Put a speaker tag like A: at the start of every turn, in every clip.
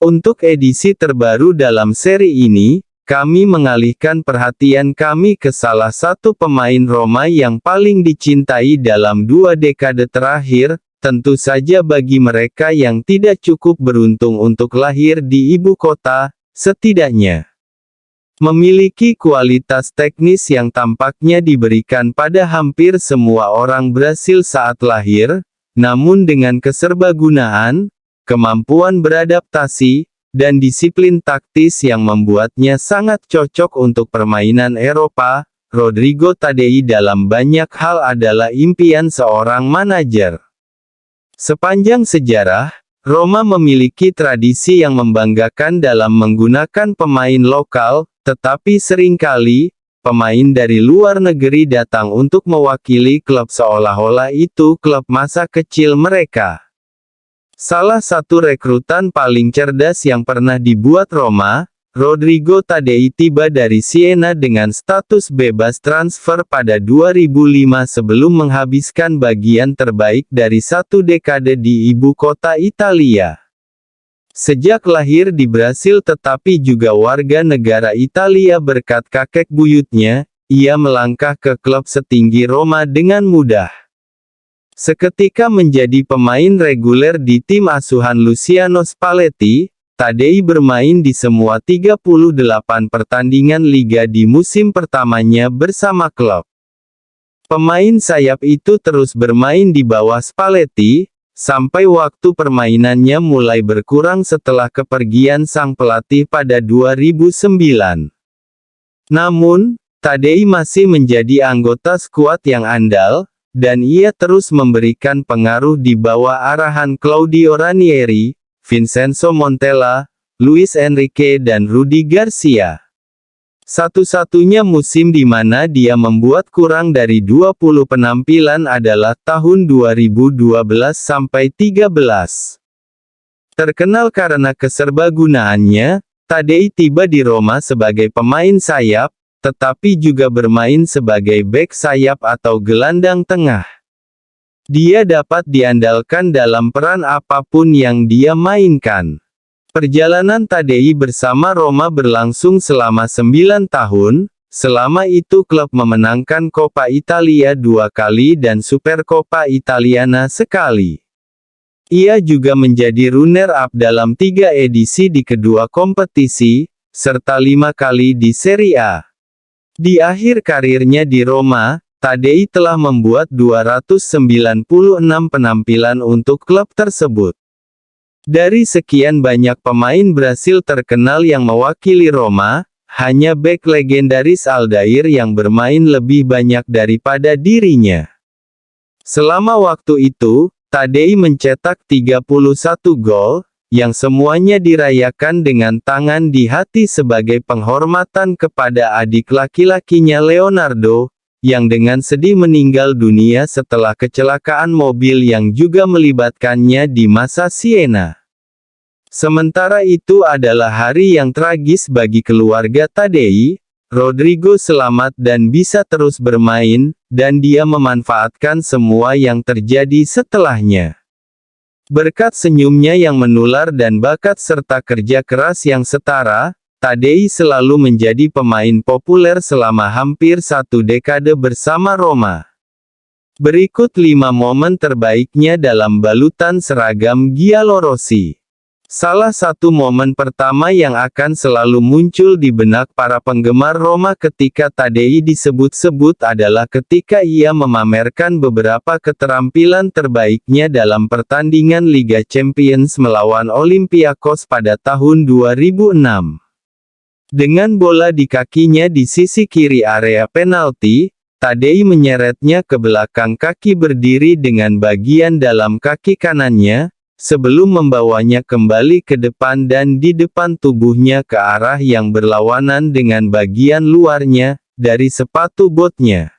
A: Untuk edisi terbaru dalam seri ini, kami mengalihkan perhatian kami ke salah satu pemain Roma yang paling dicintai dalam 2 dekade terakhir, tentu saja bagi mereka yang tidak cukup beruntung untuk lahir di ibu kota, setidaknya memiliki kualitas teknis yang tampaknya diberikan pada hampir semua orang Brasil saat lahir, namun dengan keserbagunaan, kemampuan beradaptasi, dan disiplin taktis yang membuatnya sangat cocok untuk permainan Eropa, Rodrigo Tadei dalam banyak hal adalah impian seorang manajer. Sepanjang sejarah, Roma memiliki tradisi yang membanggakan dalam menggunakan pemain lokal, tetapi seringkali, pemain dari luar negeri datang untuk mewakili klub seolah-olah itu klub masa kecil mereka. Salah satu rekrutan paling cerdas yang pernah dibuat Roma, Rodrigo Tadei tiba dari Siena dengan status bebas transfer pada 2005 sebelum menghabiskan bagian terbaik dari 1 dekade di ibu kota Italia. Sejak lahir di Brasil tetapi juga warga negara Italia berkat kakek buyutnya, ia melangkah ke klub setinggi Roma dengan mudah. Seketika menjadi pemain reguler di tim asuhan Luciano Spalletti, Tadei bermain di semua 38 pertandingan liga di musim pertamanya bersama klub. Pemain sayap itu terus bermain di bawah Spalletti, sampai waktu permainannya mulai berkurang setelah kepergian sang pelatih pada 2009. Namun, Tadei masih menjadi anggota skuad yang andal, dan ia terus memberikan pengaruh di bawah arahan Claudio Ranieri, Vincenzo Montella, Luis Enrique dan Rudi Garcia. Satu-satunya musim di mana dia membuat kurang dari 20 penampilan adalah tahun 2012-13. Terkenal karena keserbagunaannya, Tadei tiba di Roma sebagai pemain sayap, tetapi juga bermain sebagai bek sayap atau gelandang tengah. Dia dapat diandalkan dalam peran apapun yang dia mainkan. Perjalanan Tadei bersama Roma berlangsung selama 9 tahun, selama itu klub memenangkan Coppa Italia 2 kali dan Supercoppa Italiana sekali. Ia juga menjadi runner-up dalam 3 edisi di kedua kompetisi, serta 5 kali di Serie A. Di akhir karirnya di Roma, Tadei telah membuat 296 penampilan untuk klub tersebut. Dari sekian banyak pemain Brasil terkenal yang mewakili Roma, hanya bek legendaris Aldair yang bermain lebih banyak daripada dirinya. Selama waktu itu, Tadei mencetak 31 gol, yang semuanya dirayakan dengan tangan di hati sebagai penghormatan kepada adik laki-lakinya Leonardo, yang dengan sedih meninggal dunia setelah kecelakaan mobil yang juga melibatkannya di masa Siena. Sementara itu adalah hari yang tragis bagi keluarga Tadei. Rodrigo selamat dan bisa terus bermain, dan dia memanfaatkan semua yang terjadi setelahnya. Berkat senyumnya yang menular dan bakat serta kerja keras yang setara, Tadei selalu menjadi pemain populer selama hampir 1 dekade bersama Roma. Berikut 5 momen terbaiknya dalam balutan seragam giallorossi. Salah satu momen pertama yang akan selalu muncul di benak para penggemar Roma ketika Tadei disebut-sebut adalah ketika ia memamerkan beberapa keterampilan terbaiknya dalam pertandingan Liga Champions melawan Olympiakos pada tahun 2006. Dengan bola di kakinya di sisi kiri area penalti, Tadei menyeretnya ke belakang kaki berdiri dengan bagian dalam kaki kanannya, sebelum membawanya kembali ke depan dan di depan tubuhnya ke arah yang berlawanan dengan bagian luarnya, dari sepatu botnya.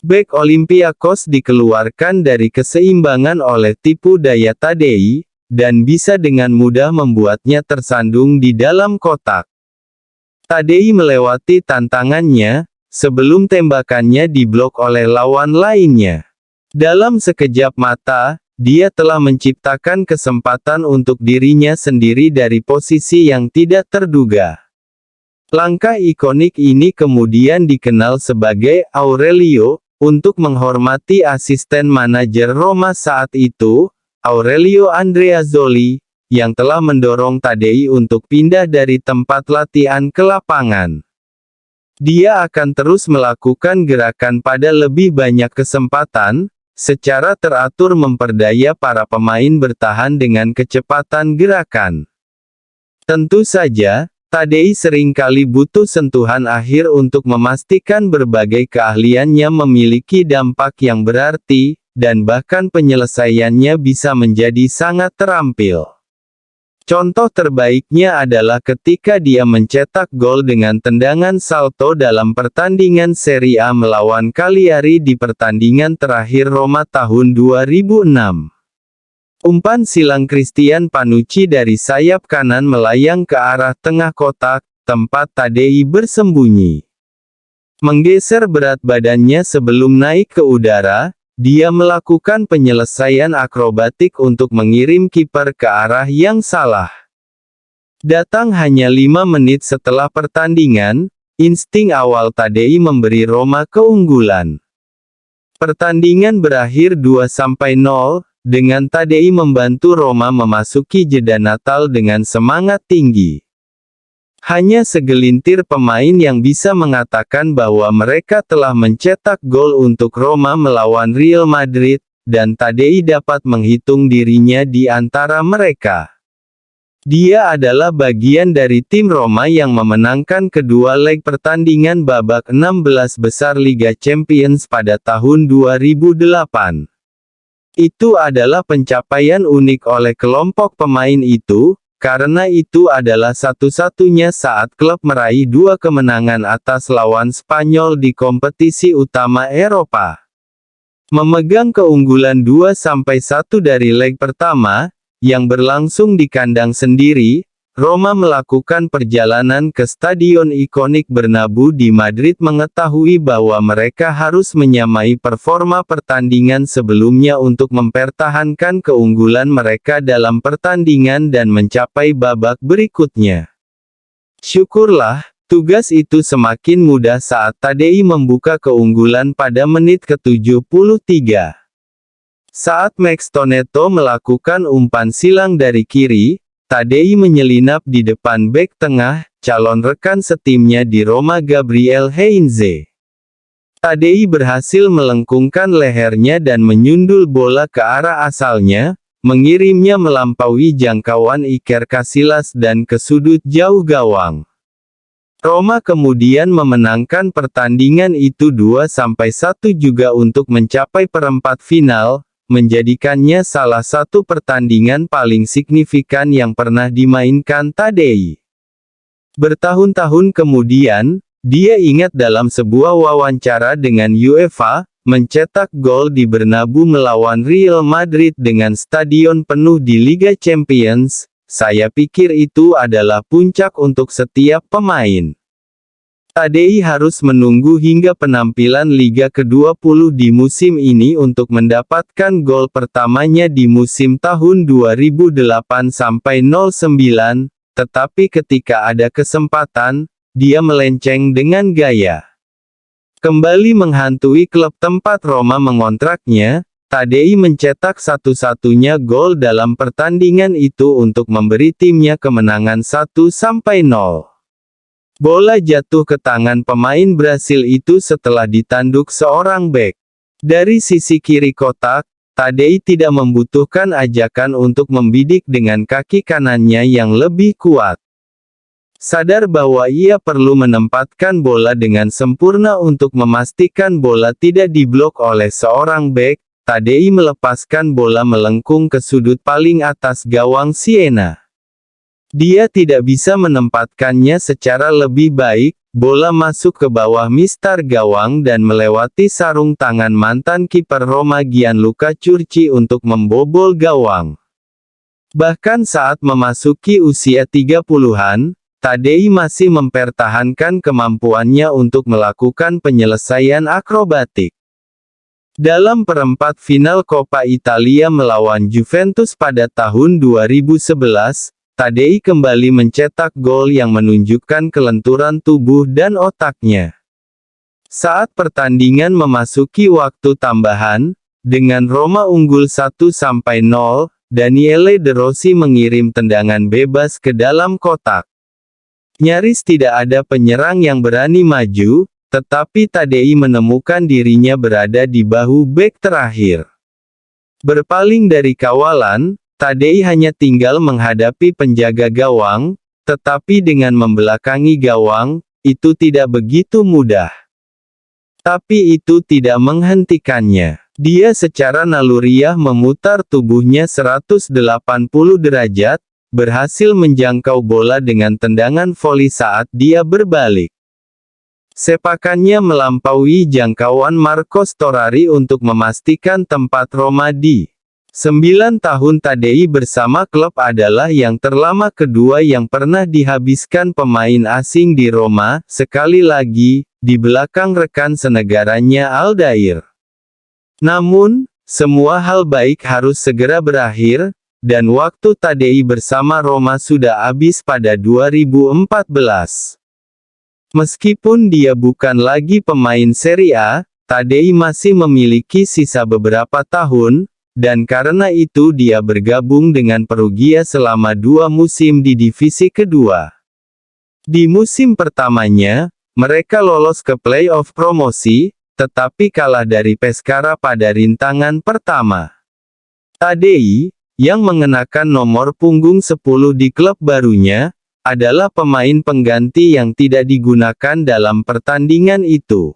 A: Bek Olympiakos dikeluarkan dari keseimbangan oleh tipu daya Tadei, dan bisa dengan mudah membuatnya tersandung di dalam kotak. Tadei melewati tantangannya, sebelum tembakannya diblok oleh lawan lainnya. Dalam sekejap mata, dia telah menciptakan kesempatan untuk dirinya sendiri dari posisi yang tidak terduga. Langkah ikonik ini kemudian dikenal sebagai Aurelio, untuk menghormati asisten manajer Roma saat itu, Aurelio Andreazzoli, yang telah mendorong Taddei untuk pindah dari tempat latihan ke lapangan. Dia akan terus melakukan gerakan pada lebih banyak kesempatan, secara teratur memperdaya para pemain bertahan dengan kecepatan gerakan. Tentu saja, Taddei seringkali butuh sentuhan akhir untuk memastikan berbagai keahliannya memiliki dampak yang berarti, dan bahkan penyelesaiannya bisa menjadi sangat terampil. Contoh terbaiknya adalah ketika dia mencetak gol dengan tendangan salto dalam pertandingan Serie A melawan Cagliari di pertandingan terakhir Roma tahun 2006. Umpan silang Christian Panucci dari sayap kanan melayang ke arah tengah kotak, tempat Taddei bersembunyi. Menggeser berat badannya sebelum naik ke udara, dia melakukan penyelesaian akrobatik untuk mengirim kiper ke arah yang salah. Datang hanya 5 menit setelah pertandingan, insting awal Taddei memberi Roma keunggulan. Pertandingan berakhir 2-0, dengan Taddei membantu Roma memasuki jeda Natal dengan semangat tinggi. Hanya segelintir pemain yang bisa mengatakan bahwa mereka telah mencetak gol untuk Roma melawan Real Madrid, dan Taddei dapat menghitung dirinya di antara mereka. Dia adalah bagian dari tim Roma yang memenangkan kedua leg pertandingan babak 16 besar Liga Champions pada tahun 2008. Itu adalah pencapaian unik oleh kelompok pemain itu, karena itu adalah satu-satunya saat klub meraih 2 kemenangan atas lawan Spanyol di kompetisi utama Eropa. Memegang keunggulan 2-1 dari leg pertama, yang berlangsung di kandang sendiri, Roma melakukan perjalanan ke stadion ikonik Bernabeu di Madrid mengetahui bahwa mereka harus menyamai performa pertandingan sebelumnya untuk mempertahankan keunggulan mereka dalam pertandingan dan mencapai babak berikutnya. Syukurlah, tugas itu semakin mudah saat Taddei membuka keunggulan pada menit ke-73. Saat Max Toneto melakukan umpan silang dari kiri, Taddei menyelinap di depan bek tengah, calon rekan setimnya di Roma Gabriel Heinze. Taddei berhasil melengkungkan lehernya dan menyundul bola ke arah asalnya, mengirimnya melampaui jangkauan Iker Casillas dan ke sudut jauh gawang. Roma kemudian memenangkan pertandingan itu 2-1 juga untuk mencapai perempat final, menjadikannya salah satu pertandingan paling signifikan yang pernah dimainkan Taddei. Bertahun-tahun kemudian, dia ingat dalam sebuah wawancara dengan UEFA, mencetak gol di Bernabeu melawan Real Madrid dengan stadion penuh di Liga Champions. Saya pikir itu adalah puncak untuk setiap pemain. Taddei harus menunggu hingga penampilan Liga ke-20 di musim ini untuk mendapatkan gol pertamanya di musim tahun 2008-09, tetapi ketika ada kesempatan, dia melenceng dengan gaya. Kembali menghantui klub tempat Roma mengontraknya, Taddei mencetak satu-satunya gol dalam pertandingan itu untuk memberi timnya kemenangan 1-0. Bola jatuh ke tangan pemain Brasil itu setelah ditanduk seorang bek. Dari sisi kiri kotak, Taddei tidak membutuhkan ajakan untuk membidik dengan kaki kanannya yang lebih kuat. Sadar bahwa ia perlu menempatkan bola dengan sempurna untuk memastikan bola tidak diblok oleh seorang bek, Taddei melepaskan bola melengkung ke sudut paling atas gawang Siena. Dia tidak bisa menempatkannya secara lebih baik, bola masuk ke bawah mistar gawang dan melewati sarung tangan mantan kiper Roma Gianluca Curci untuk membobol gawang. Bahkan saat memasuki usia 30-an, Taddei masih mempertahankan kemampuannya untuk melakukan penyelesaian akrobatik. Dalam perempat final Coppa Italia melawan Juventus pada tahun 2011, Taddei kembali mencetak gol yang menunjukkan kelenturan tubuh dan otaknya. Saat pertandingan memasuki waktu tambahan, dengan Roma unggul 1-0, Daniele De Rossi mengirim tendangan bebas ke dalam kotak. Nyaris tidak ada penyerang yang berani maju, tetapi Taddei menemukan dirinya berada di bahu bek terakhir. Berpaling dari kawalan, Taddei hanya tinggal menghadapi penjaga gawang, tetapi dengan membelakangi gawang, itu tidak begitu mudah. Tapi itu tidak menghentikannya. Dia secara naluriah memutar tubuhnya 180 derajat, berhasil menjangkau bola dengan tendangan voli saat dia berbalik. Sepakannya melampaui jangkauan Marco Storari untuk memastikan tempat Roma di 9 tahun Taddei bersama klub adalah yang terlama kedua yang pernah dihabiskan pemain asing di Roma, sekali lagi, di belakang rekan senegaranya Aldair. Namun, semua hal baik harus segera berakhir, dan waktu Taddei bersama Roma sudah habis pada 2014. Meskipun dia bukan lagi pemain Serie A, Taddei masih memiliki sisa beberapa tahun, dan karena itu dia bergabung dengan Perugia selama 2 musim di divisi kedua. Di musim pertamanya, mereka lolos ke playoff promosi, tetapi kalah dari Pescara pada rintangan pertama. Taddei, yang mengenakan nomor punggung 10 di klub barunya, adalah pemain pengganti yang tidak digunakan dalam pertandingan itu.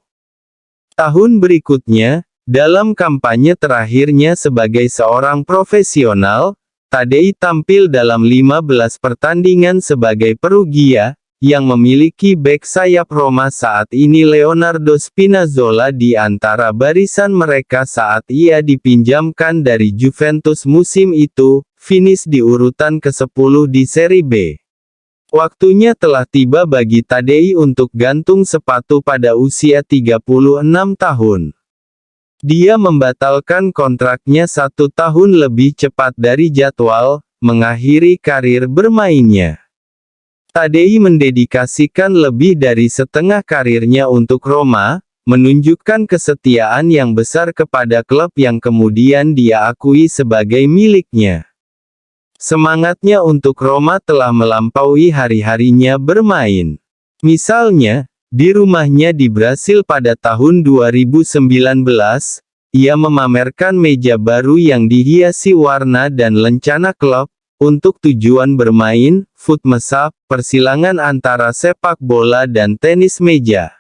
A: Tahun berikutnya, dalam kampanye terakhirnya sebagai seorang profesional, Taddei tampil dalam 15 pertandingan sebagai Perugia, yang memiliki bek sayap Roma saat ini Leonardo Spinazzola di antara barisan mereka saat ia dipinjamkan dari Juventus musim itu, finish di urutan ke-10 di Serie B. Waktunya telah tiba bagi Taddei untuk gantung sepatu pada usia 36 tahun. Dia membatalkan kontraknya 1 tahun lebih cepat dari jadwal, mengakhiri karir bermainnya. Taddei mendedikasikan lebih dari setengah karirnya untuk Roma, menunjukkan kesetiaan yang besar kepada klub yang kemudian dia akui sebagai miliknya. Semangatnya untuk Roma telah melampaui hari-harinya bermain. Misalnya, di rumahnya di Brasil pada tahun 2019, ia memamerkan meja baru yang dihiasi warna dan lencana klub, untuk tujuan bermain, futsal, persilangan antara sepak bola dan tenis meja.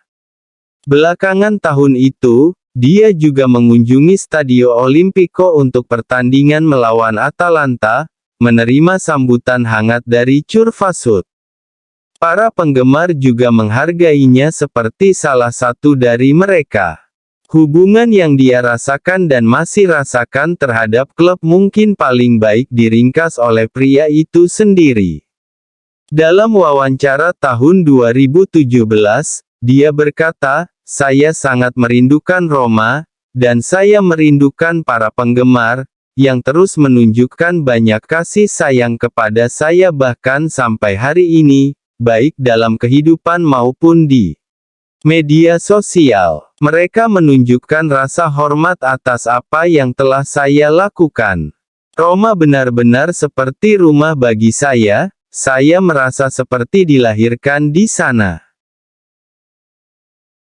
A: Belakangan tahun itu, dia juga mengunjungi Stadio Olimpico untuk pertandingan melawan Atalanta, menerima sambutan hangat dari Curvasut. Para penggemar juga menghargainya seperti salah satu dari mereka. Hubungan yang dia rasakan dan masih rasakan terhadap klub mungkin paling baik diringkas oleh pria itu sendiri. Dalam wawancara tahun 2017, dia berkata, "Saya sangat merindukan Roma, dan saya merindukan para penggemar, yang terus menunjukkan banyak kasih sayang kepada saya bahkan sampai hari ini, baik dalam kehidupan maupun di media sosial. Mereka menunjukkan rasa hormat atas apa yang telah saya lakukan. Roma benar-benar seperti rumah bagi saya merasa seperti dilahirkan di sana."